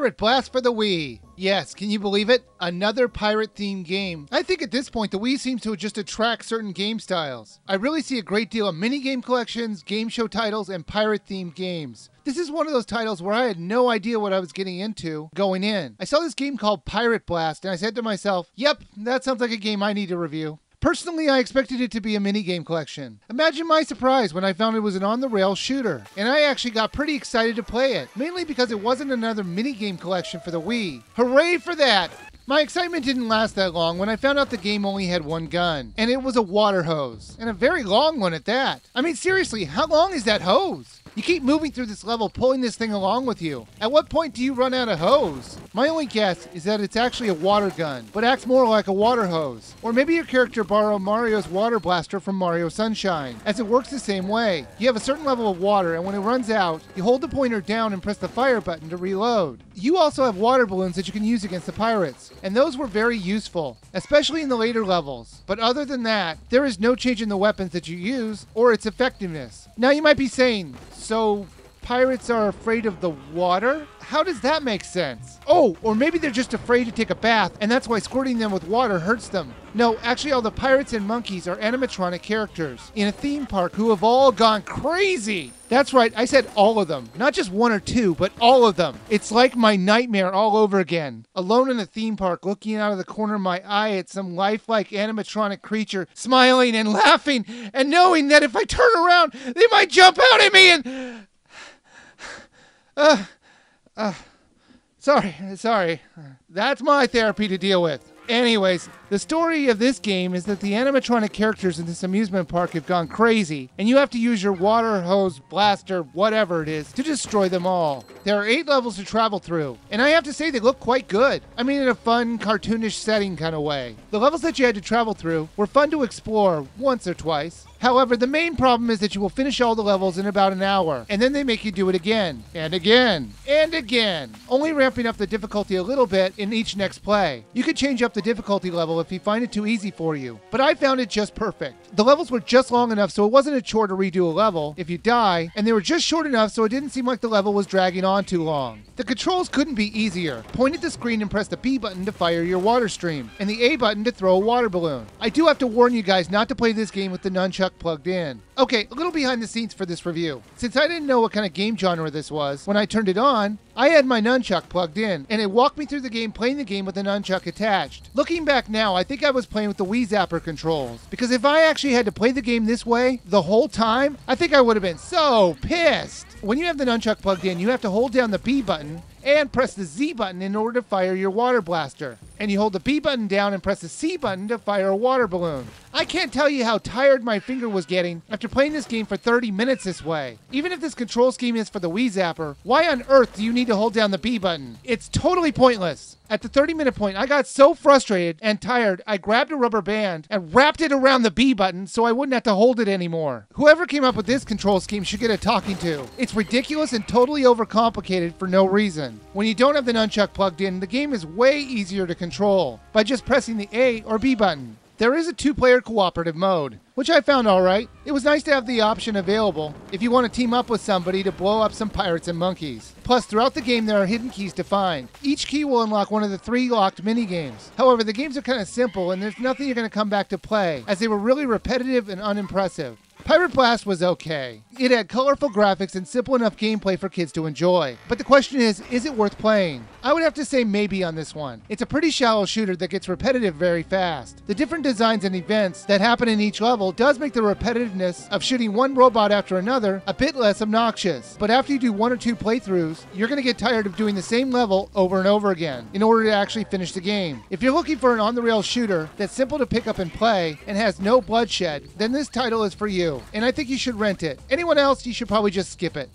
Pirate Blast for the Wii. Yes, can you believe it? Another pirate-themed game. I think at this point, the Wii seems to just attract certain game styles. I really see a great deal of minigame collections, game show titles, and pirate-themed games. This is one of those titles where I had no idea what I was getting into going in. I saw this game called Pirate Blast, and I said to myself, yep, that sounds like a game I need to review. Personally, I expected it to be a minigame collection. Imagine my surprise when I found it was an on-the-rails shooter. And I actually got pretty excited to play it, mainly because it wasn't another minigame collection for the Wii. Hooray for that! My excitement didn't last that long when I found out the game only had one gun, and it was a water hose, and a very long one at that. I mean, seriously, how long is that hose? You keep moving through this level pulling this thing along with you. At what point do you run out of hose? My only guess is that it's actually a water gun, but acts more like a water hose. Or maybe your character borrowed Mario's water blaster from Mario Sunshine, as it works the same way. You have a certain level of water, and when it runs out, you hold the pointer down and press the fire button to reload. You also have water balloons that you can use against the pirates, and those were very useful, especially in the later levels. But other than that, there is no change in the weapons that you use or its effectiveness. Now you might be saying, so pirates are afraid of the water? How does that make sense? Oh, or maybe they're just afraid to take a bath, and that's why squirting them with water hurts them. No, actually all the pirates and monkeys are animatronic characters in a theme park who have all gone crazy. That's right, I said all of them. Not just one or two, but all of them. It's like my nightmare all over again. Alone in a theme park, looking out of the corner of my eye at some lifelike animatronic creature, smiling and laughing, and knowing that if I turn around, they might jump out at me and... Sorry. That's my therapy to deal with. Anyways, the story of this game is that the animatronic characters in this amusement park have gone crazy, and you have to use your water hose, blaster, whatever it is, to destroy them all. There are 8 levels to travel through, and I have to say they look quite good. I mean, in a fun, cartoonish setting kind of way. The levels that you had to travel through were fun to explore once or twice. However, the main problem is that you will finish all the levels in about an hour, and then they make you do it again, and again, and again, only ramping up the difficulty a little bit in each next play. You could change up the difficulty level if you find it too easy for you, but I found it just perfect. The levels were just long enough so it wasn't a chore to redo a level if you die, and they were just short enough so it didn't seem like the level was dragging on too long. The controls couldn't be easier. Point at the screen and press the B button to fire your water stream, and the A button to throw a water balloon. I do have to warn you guys not to play this game with the nunchuck plugged in. Okay, a little behind the scenes for this review. Since I didn't know what kind of game genre this was, when I turned it on, I had my nunchuck plugged in, and it walked me through the game playing the game with the nunchuck attached. Looking back now, I think I was playing with the Wii Zapper controls, because if I actually had to play the game this way the whole time, I think I would have been so pissed. When you have the nunchuck plugged in, you have to hold down the B button and press the Z button in order to fire your water blaster. And you hold the B button down and press the C button to fire a water balloon. I can't tell you how tired my finger was getting after playing this game for 30 minutes this way. Even if this control scheme is for the Wii Zapper, why on earth do you need to hold down the B button? It's totally pointless. At the 30-minute point, I got so frustrated and tired, I grabbed a rubber band and wrapped it around the B button so I wouldn't have to hold it anymore. Whoever came up with this control scheme should get a talking to. It's ridiculous and totally overcomplicated for no reason. When you don't have the nunchuck plugged in, the game is way easier to control by just pressing the A or B button. There is a 2-player cooperative mode, which I found alright. It was nice to have the option available if you want to team up with somebody to blow up some pirates and monkeys. Plus, throughout the game there are hidden keys to find. Each key will unlock one of the 3 locked mini-games. However, the games are kind of simple and there's nothing you're going to come back to play, as they were really repetitive and unimpressive. Pirate Blast was okay. It had colorful graphics and simple enough gameplay for kids to enjoy. But the question is it worth playing? I would have to say maybe on this one. It's a pretty shallow shooter that gets repetitive very fast. The different designs and events that happen in each level does make the repetitiveness of shooting one robot after another a bit less obnoxious. But after you do 1 or 2 playthroughs, you're going to get tired of doing the same level over and over again in order to actually finish the game. If you're looking for an on-the-rails shooter that's simple to pick up and play and has no bloodshed, then this title is for you. And I think you should rent it. Anyone else, you should probably just skip it.